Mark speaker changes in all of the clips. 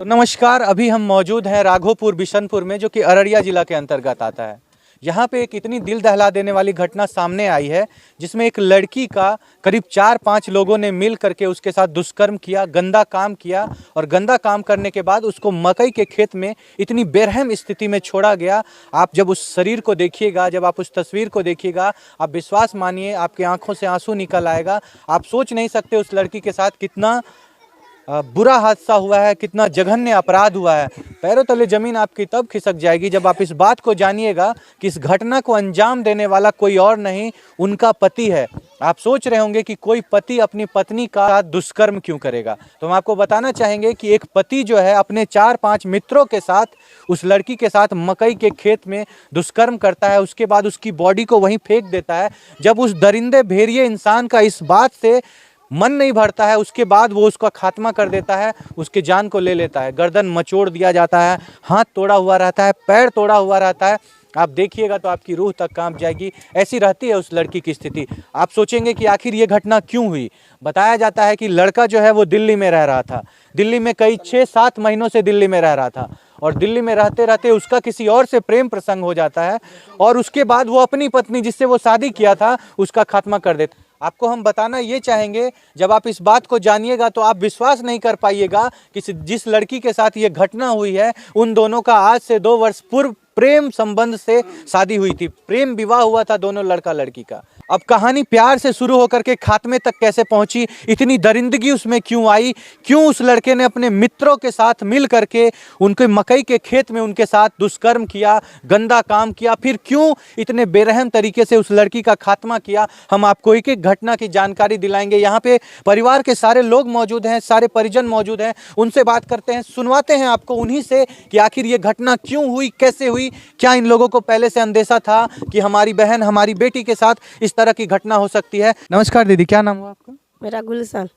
Speaker 1: तो नमस्कार। अभी हम मौजूद हैं राघोपुर बिशनपुर में, जो कि अररिया जिला के अंतर्गत आता है। यहाँ पे एक इतनी दिल दहला देने वाली घटना सामने आई है, जिसमें एक लड़की का करीब 4-5 लोगों ने मिल करके उसके साथ दुष्कर्म किया, गंदा काम किया। और गंदा काम करने के बाद उसको मकई के खेत में इतनी बेरहम स्थिति में छोड़ा गया। आप जब उस शरीर को देखिएगा, जब आप उस तस्वीर को देखिएगा, आप विश्वास मानिए आपकी आंखों से आंसू निकल आएगा। आप सोच नहीं सकते उस लड़की के साथ कितना बुरा हादसा हुआ है, कितना जघन्य अपराध हुआ है। पैरों तले जमीन आपकी तब खिसक जाएगी जब आप इस बात को जानिएगा कि इस घटना को अंजाम देने वाला कोई और नहीं, उनका पति है। आप सोच रहे होंगे कि कोई पति अपनी पत्नी का साथ दुष्कर्म क्यों करेगा। तो हम आपको बताना चाहेंगे कि एक पति जो है अपने 4-5 मित्रों के साथ उस लड़की के साथ मकई के खेत में दुष्कर्म करता है। उसके बाद उसकी बॉडी को वहीं फेंक देता है। जब उस दरिंदे भेड़िए इंसान का इस बात से मन नहीं भरता है, उसके बाद वो उसका खात्मा कर देता है, उसके जान को ले लेता है। गर्दन मचोड़ दिया जाता है, हाथ तोड़ा हुआ रहता है, पैर तोड़ा हुआ रहता है। आप देखिएगा तो आपकी रूह तक कांप जाएगी। ऐसी रहती है उस लड़की की स्थिति। आप सोचेंगे कि आखिर ये घटना क्यों हुई। बताया जाता है कि लड़का जो है वो दिल्ली में रह रहा था। दिल्ली में कई 6-7 महीनों से दिल्ली में रह रहा था, और दिल्ली में रहते रहते उसका किसी और से प्रेम प्रसंग हो जाता है, और उसके बाद वो अपनी पत्नी जिससे वो शादी किया था उसका खात्मा कर देता। आपको हम बताना ये चाहेंगे, जब आप इस बात को जानिएगा तो आप विश्वास नहीं कर पाइएगा कि जिस लड़की के साथ ये घटना हुई है, उन दोनों का आज से 2 वर्ष पूर्व प्रेम संबंध से शादी हुई थी। प्रेम विवाह हुआ था दोनों लड़का लड़की का। अब कहानी प्यार से शुरू होकर के खात्मे तक कैसे पहुंची, इतनी दरिंदगी उसमें क्यों आई, क्यों उस लड़के ने अपने मित्रों के साथ मिल करके उनके मकई के खेत में उनके साथ दुष्कर्म किया, गंदा काम किया, फिर क्यों इतने बेरहम तरीके से उस लड़की का खात्मा किया, हम आपको एक एक घटना की जानकारी दिलाएंगे। यहाँ पे परिवार के सारे लोग मौजूद हैं, सारे परिजन मौजूद हैं, उनसे बात करते हैं, सुनवाते हैं आपको उन्हीं से कि आखिर ये घटना क्यों हुई, कैसे हुई। क्या इन लोगों को पहले से अंदेशा था कि हमारी बहन, हमारी बेटी के साथ इस तरह की घटना हो सकती है। नमस्कार दीदी, क्या नाम हुआ आपका?
Speaker 2: मेरा गुलशन।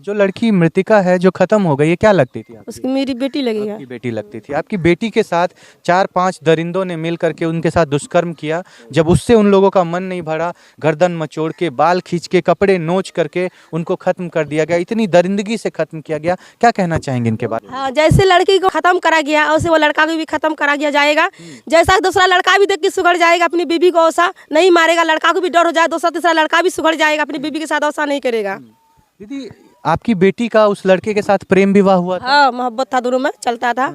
Speaker 1: जो लड़की मृतिका है, जो खत्म हो गई है, क्या लगती थी आपकी?
Speaker 2: उसकी मेरी बेटी लगी है।
Speaker 1: आपकी बेटी लगती थी। आपकी बेटी के साथ 4-5 दरिंदों ने मिल करके उनके साथ दुष्कर्म किया। जब उससे उन लोगों का मन नहीं भरा, गर्दन मचोड़ के, बाल खींच के, कपड़े नोच करके उनको खत्म कर दिया गया। इतनी दरिंदगी से खत्म किया गया। क्या कहना चाहेंगे इनके बारे में?
Speaker 2: हाँ, जैसे लड़की को खत्म करा गया वैसे वो लड़का को भी खत्म करा गया जाएगा। जैसा दूसरा लड़का भी देख के सुधर जाएगा, अपनी बीबी को ऐसा नहीं मारेगा, लड़का को भी डर हो जाए, दूसरा तीसरा लड़का भी सुधर जाएगा, अपनी बीबी के साथ ऐसा नहीं करेगा।
Speaker 1: दीदी, आपकी बेटी का उस लड़के के साथ प्रेम विवाह हुआ था?
Speaker 2: हाँ, मोहब्बत था, दोनों में चलता था।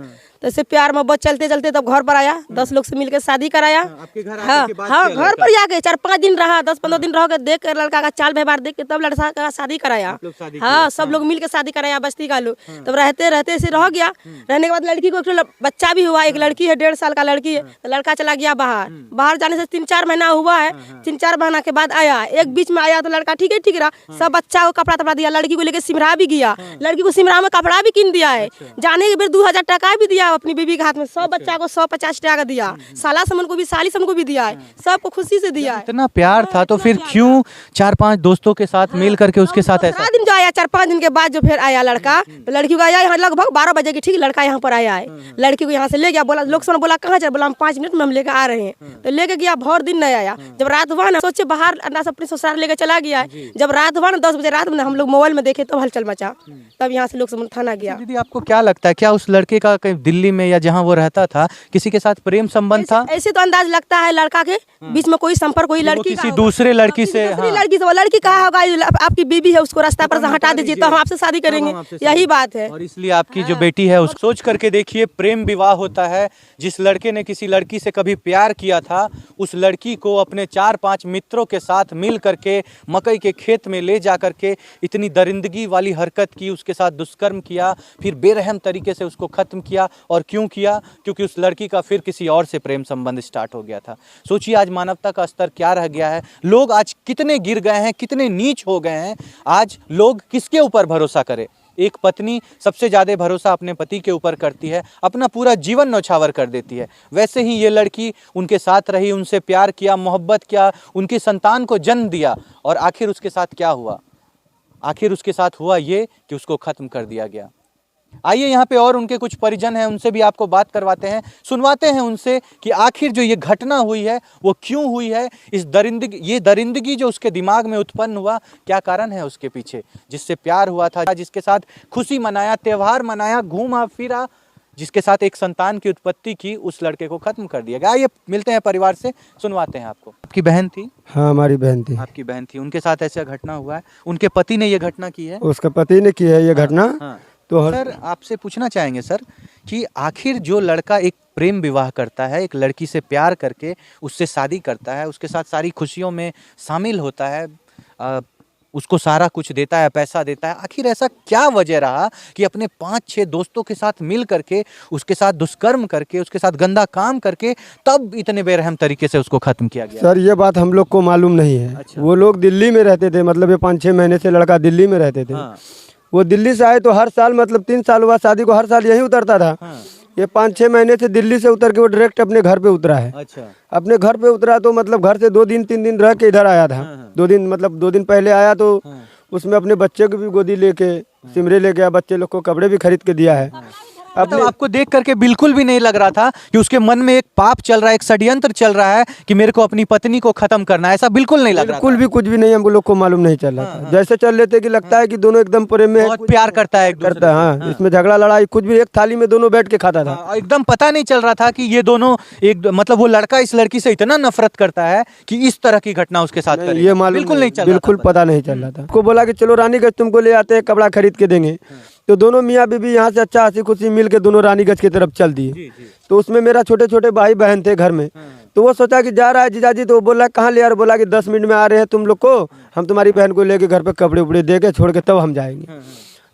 Speaker 2: तो ऐसे प्यार मोहब्बत चलते चलते तब घर पर आया, 10 लोग से मिलकर शादी कराया।
Speaker 1: आपके घर
Speaker 2: हाँ हाँ, घर पर जाके 4-5 दिन रहा, 10-15 दिन रह के देख कर लड़का का चाल व्यवहार देख के तब लड़का का शादी कराया। हाँ, सब लोग मिलकर शादी कराया, बस्ती का लोग। तब रहते रहते ऐसे रह गया। रहने के बाद लड़की को एक बच्चा भी हुआ, एक लड़की है, 1.5 साल का लड़की है। तो लड़का चला गया बाहर। बाहर जाने से 3-4 महीना हुआ है। 3-4 महीना के बाद आया, एक बीच में आया तो लड़का ठीक रहा। सब बच्चा को कपड़ा तपड़ा दिया, लड़की को लेकर सिमरा भी गया, लड़की को सिमरा में कपड़ा भी किन दिया है। जाने के फिर 2000 टका भी दिया अपनी बीबी के हाथ में। सब बच्चा को 150 टका दिया, साला समन को भी, साली समन को भी दिया है, सबको खुशी से दिया है।
Speaker 1: इतना प्यार था तो फिर क्यों 4-5 दोस्तों के साथ मिल करके उसके साथ ऐसा?
Speaker 2: 7 दिन जो आया, 4-5 दिन के बाद जो फिर आया लड़का, तो लड़की को आया यहाँ लगभग 12 बजे की, ठीक लड़का यहाँ पर आया है। लड़की को यहाँ से ले गया, बोला लोग सुन, बोला कहाँ चल, बोला हम 5 मिनट में हम लेकर आ रहे हैं। तो लेके गया, भर दिन नहीं आया। जब रात हुआ ना, सोचे बाहर अंडा से अपने ससुराल लेकर चला गया है। जब रात हुआ ना 10 बजे रात में, हम लोग मोबाइल में देखे तो हलचल मचा, तब यहाँ से लोग सब थाना गया।
Speaker 1: दीदी, आपको क्या लगता है, क्या उस लड़के का कहीं दिल्ली में या जहाँ वो रहता था किसी के साथ प्रेम संबंध था?
Speaker 2: ऐसे तो अंदाज लगता है लड़का के बीच में कोई संपर्क, कोई लड़की
Speaker 1: किसी दूसरे लड़की से।
Speaker 2: लड़की से, वो लड़की कहा होगा आपकी बीबी है, उसको रास्ता पर से हटा दीजिए तो हम आपसे शादी करेंगे, यही बात है।
Speaker 1: और इसलिए आपकी जो बेटी है उस सोच करके देखिए, प्रेम विवाह होता है। जिस लड़के ने किसी लड़की से कभी प्यार किया था, उस लड़की को अपने 4-5 मित्रों के साथ मिल करके मकई के खेत में ले जा करके इतनी दरिंदगी वाली हरकत की, उसके साथ दुष्कर्म किया, फिर बेरहम तरीके से उसको खत्म किया। और क्यों किया? क्योंकि उस लड़की का फिर किसी और से प्रेम संबंध स्टार्ट हो गया था। सोचिए आज मानवता का स्तर क्या रह गया है। लोग आज कितने गिर गए हैं, कितने नीच हो गए हैं। आज लोग किसके ऊपर भरोसा करें? एक पत्नी सबसे ज्यादा भरोसा अपने पति के ऊपर करती है, अपना पूरा जीवन न्यौछावर कर देती है। वैसे ही ये लड़की उनके साथ रही, उनसे प्यार किया, मोहब्बत किया, उनकी संतान को जन्म दिया, और आखिर उसके साथ क्या हुआ? आखिर उसके साथ हुआ ये कि उसको खत्म कर दिया गया। आइए यहाँ पे और उनके कुछ परिजन हैं, उनसे भी आपको बात करवाते हैं, सुनवाते हैं उनसे कि आखिर जो ये घटना हुई है वो क्यों हुई है, ये दरिंदगी जो उसके दिमाग में उत्पन्न हुआ, क्या कारण है उसके पीछे। जिससे प्यार हुआ था, जिसके साथ खुशी मनाया, त्यौहार मनाया, घूमा फिरा, जिसके साथ एक संतान की उत्पत्ति की, उस लड़के को खत्म कर दिया गया। आइए मिलते हैं परिवार से, सुनवाते हैं आपको। आपकी बहन थी?
Speaker 3: हाँ, हमारी बहन थी।
Speaker 1: आपकी बहन थी, उनके साथ ऐसा घटना हुआ है, उनके पति ने ये घटना की है?
Speaker 3: उसके पति ने की है ये घटना।
Speaker 1: हाँ।
Speaker 3: तो
Speaker 1: सर आपसे पूछना चाहेंगे सर कि आखिर जो लड़का एक प्रेम विवाह करता है, एक लड़की से प्यार करके उससे शादी करता है, उसके साथ सारी खुशियों में शामिल होता है, उसको सारा कुछ देता है, पैसा देता है, आखिर ऐसा क्या वजह रहा कि अपने 5-6 दोस्तों के साथ मिल करके, उसके साथ दुष्कर्म करके, उसके साथ गंदा काम करके, तब इतने बेरहम तरीके से उसको खत्म किया गया?
Speaker 3: सर ये बात हम लोग को मालूम नहीं है।
Speaker 1: अच्छा।
Speaker 3: वो लोग दिल्ली में रहते थे, मतलब ये 5-6 महीने से लड़का दिल्ली में रहते थे।
Speaker 1: हाँ।
Speaker 3: वो दिल्ली से आए तो हर साल, मतलब 3 साल हुआ शादी को, हर साल यही उतरता था।
Speaker 1: हाँ।
Speaker 3: ये 5-6 महीने से दिल्ली से उतर के वो डायरेक्ट अपने घर पे उतरा है।
Speaker 1: अच्छा।
Speaker 3: अपने घर पे उतरा तो मतलब घर से 2 दिन 3 दिन रह के इधर आया था। 2 दिन, मतलब 2 दिन पहले आया तो उसमें अपने बच्चे को भी गोदी लेके सिमरे ले गया, बच्चे लोग को कपड़े भी खरीद के दिया है।
Speaker 1: मतलब आपको देख करके बिल्कुल भी नहीं लग रहा था कि उसके मन में एक पाप चल रहा है, एक षड्यंत्र चल रहा है कि मेरे को अपनी पत्नी को खत्म करना है, ऐसा बिल्कुल नहीं लग रहा?
Speaker 3: बिल्कुल भी कुछ भी नहीं, हम लोग को मालूम नहीं चल रहा था। जैसे चल लेते कि लगता है कि दोनों एकदम प्रेम में,
Speaker 1: बहुत प्यार करता है,
Speaker 3: करता है। हाँ, इसमें झगड़ा लड़ाई कुछ भी, एक थाली में दोनों बैठ के खाता था।
Speaker 1: एकदम पता नहीं चल रहा था कि ये दोनों एक, मतलब वो लड़का इस लड़की से इतना नफरत करता है कि इस तरह की घटना उसके साथ करेगा।
Speaker 3: ये मालूम
Speaker 1: बिल्कुल नहीं चल रहा था,
Speaker 3: बिल्कुल पता नहीं चल रहा था। उसको बोला कि चलो रानीगंज तुमको ले आते हैं, कपड़ा खरीद के देंगे। तो दोनों मियाँ बीबी यहाँ से अच्छा हंसी खुशी मिल के दोनों रानीगंज की तरफ चल दिए। तो उसमें मेरा छोटे छोटे भाई बहन थे घर में। तो वो सोचा कि जा रहा है जीजाजी, तो वो बोला कहाँ ले यार, बोला कि 10 मिनट में आ रहे हैं तुम लोग को, हम तुम्हारी बहन को लेके घर पे कपड़े उपड़े दे के छोड़ के तब हम जाएंगे।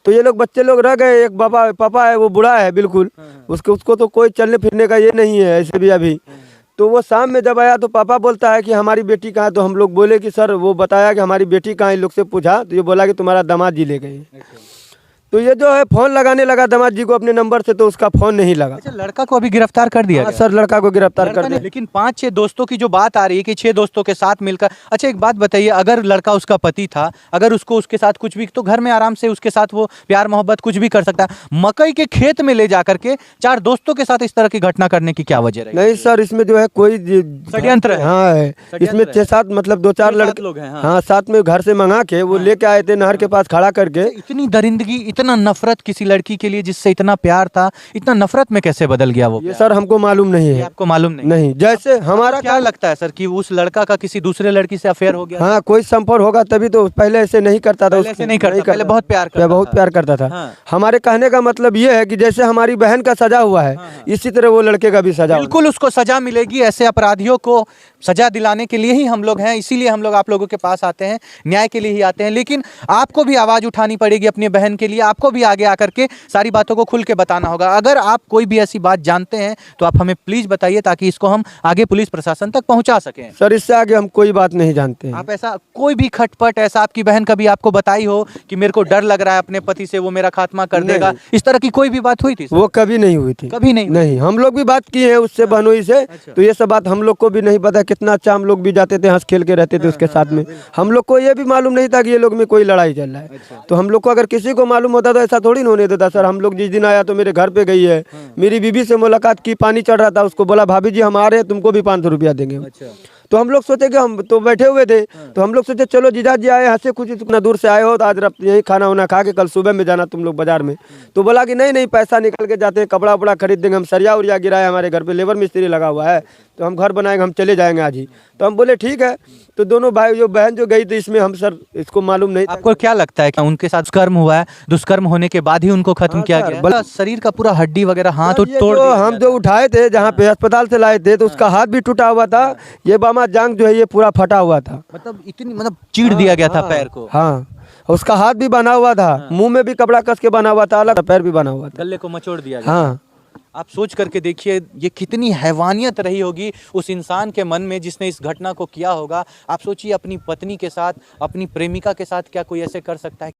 Speaker 3: तो ये लोग बच्चे लोग रह गए। एक पापा है, वो बूढ़ा है बिल्कुल, उसको तो कोई चलने फिरने का ये नहीं है ऐसे भी अभी। तो वो शाम में जब आया तो पापा बोलता है कि हमारी बेटी कहाँ है। तो हम लोग बोले कि सर, वो बताया कि हमारी बेटी कहाँ है। इन लोग से पूछा तो ये बोला कि तुम्हारा दामाद जी ले गए। तो ये जो है फोन लगाने लगा दामाद जी को अपने नंबर से, तो उसका फोन नहीं लगा।
Speaker 1: अच्छा, लड़का को अभी गिरफ्तार कर दिया गया?
Speaker 3: सर लड़का को गिरफ्तार कर दिया।
Speaker 1: लेकिन 5-6 दोस्तों की जो बात आ रही है कि 6 दोस्तों के साथ मिलकर, अच्छा एक बात बताइए, अगर लड़का उसका पति था, अगर उसको उसके साथ कुछ भी, तो घर में आराम से उसके साथ वो प्यार मोहब्बत कुछ भी कर सकता है। मकई के खेत में ले जाकर के 4 दोस्तों के साथ इस तरह की घटना करने की क्या वजह रही?
Speaker 3: नहीं सर, इसमें जो है कोई
Speaker 1: षड्यंत्र है।
Speaker 3: हाँ है, इसमें 6-7 मतलब 2-4 लड़के
Speaker 1: लोग हैं।
Speaker 3: हाँ, साथ में घर से मंगा के वो लेके आए थे, नहर के पास खड़ा करके।
Speaker 1: इतनी दरिंदगी, इतना नफरत किसी लड़की के लिए जिससे इतना प्यार था, इतना नफरत में कैसे बदल गया वो?
Speaker 3: ये सर हमको मालूम नहीं है।
Speaker 1: आपको मालूम नहीं?
Speaker 3: नहीं, जैसे हमारा
Speaker 1: क्या लगता है सर कि उस लड़का का किसी दूसरे लड़की से अफेयर हो गया?
Speaker 3: हाँ, कोई संपर्क होगा तभी तो, पहले ऐसे नहीं करता था।
Speaker 1: ऐसे नहीं करता, पहले बहुत प्यार
Speaker 3: करता था।
Speaker 1: हाँ।
Speaker 3: हमारे कहने का मतलब ये है कि जैसे हमारी बहन का सजा हुआ है, इसी तरह वो लड़के का भी सजा।
Speaker 1: बिल्कुल उसको सजा मिलेगी। ऐसे अपराधियों को सजा दिलाने के लिए ही हम लोग हैं, इसीलिए हम लोग आप लोगों के पास आते हैं, न्याय के लिए ही आते हैं। लेकिन आपको भी आवाज उठानी पड़ेगी अपनी बहन के लिए, आपको भी आगे आकर के सारी बातों को खुल के बताना होगा। अगर आप कोई भी ऐसी बात जानते हैं तो आप हमें प्लीज बताइए, ताकि इसको हम आगे पुलिस प्रशासन तक पहुंचा सकें।
Speaker 3: सर इससे आगे हम कोई बात नहीं जानते हैं।
Speaker 1: आप ऐसा कोई भी खटपट ऐसा आपकी बहन कभी आपको बताई हो कि मेरे को डर लग रहा है अपने पति से, वो मेरा खात्मा कर देगा, इस तरह की कोई भी बात हुई थी?
Speaker 3: वो कभी नहीं हुई थी।
Speaker 1: कभी नहीं?
Speaker 3: हम लोग भी बात किए हैं उससे, बहनोई से। तो ये सब बात हम लोग को भी नहीं पता। कितना अच्छा हम लोग भी जाते थे, हंस खेल के रहते थे उसके साथ में। हम लोग को ये भी मालूम नहीं था कि ये लोग में कोई लड़ाई चल रहा है। तो हम लोग को अगर किसी को मालूम होता तो ऐसा थोड़ी ना होने देता। सर हम लोग जिस दिन आया तो मेरे घर पे गई है, मेरी बीबी से मुलाकात की, पानी चढ़ रहा था, उसको बोला भाभी जी हम आ रहे हैं, तुमको भी 500 रुपया देंगे। तो हम लोग सोचे कि हम तो बैठे हुए थे, तो हम लोग सोचे चलो जीजा जी आए, हंसे खुशी, इतना दूर से आए हो तो आज यही खाना वाना खा के कल सुबह में जाना तुम लोग बाजार में। तो बोला कि नहीं पैसा निकल के जाते हैं, कपड़ा उपड़ा खरीद देंगे, हम सरिया उरिया गिराए, हमारे घर पे लेबर मिस्त्री लगा हुआ है, तो हम घर बनाएंगे, हम चले जाएंगे आज ही। तो हम बोले ठीक है। तो दोनों भाई जो बहन जो गई थी इसमें, हम सर इसको मालूम नहीं था।
Speaker 1: आपको क्या लगता है कि उनके साथ दुष्कर्म हुआ है, दुष्कर्म होने के बाद ही उनको खत्म किया गया? शरीर का पूरा हड्डी वगैरह हाथ तोड़ दिया?
Speaker 3: हम जो उठाए थे जहाँ पे अस्पताल से लाए थे, तो उसका हाथ भी टूटा हुआ था, ये बामा जांग जो है ये पूरा फटा हुआ था।
Speaker 1: मतलब इतनी, मतलब चीड़ दिया गया था पैर को?
Speaker 3: हाँ, उसका हाथ भी बना हुआ था, मुंह में भी कपड़ा कस के बना हुआ था, अलग पैर भी बना हुआ था,
Speaker 1: गले को मचोड़ दिया गया।
Speaker 3: हाँ।
Speaker 1: आप सोच करके देखिए ये कितनी हैवानियत रही होगी उस इंसान के मन में जिसने इस घटना को किया होगा। आप सोचिए अपनी पत्नी के साथ, अपनी प्रेमिका के साथ क्या कोई ऐसे कर सकता है?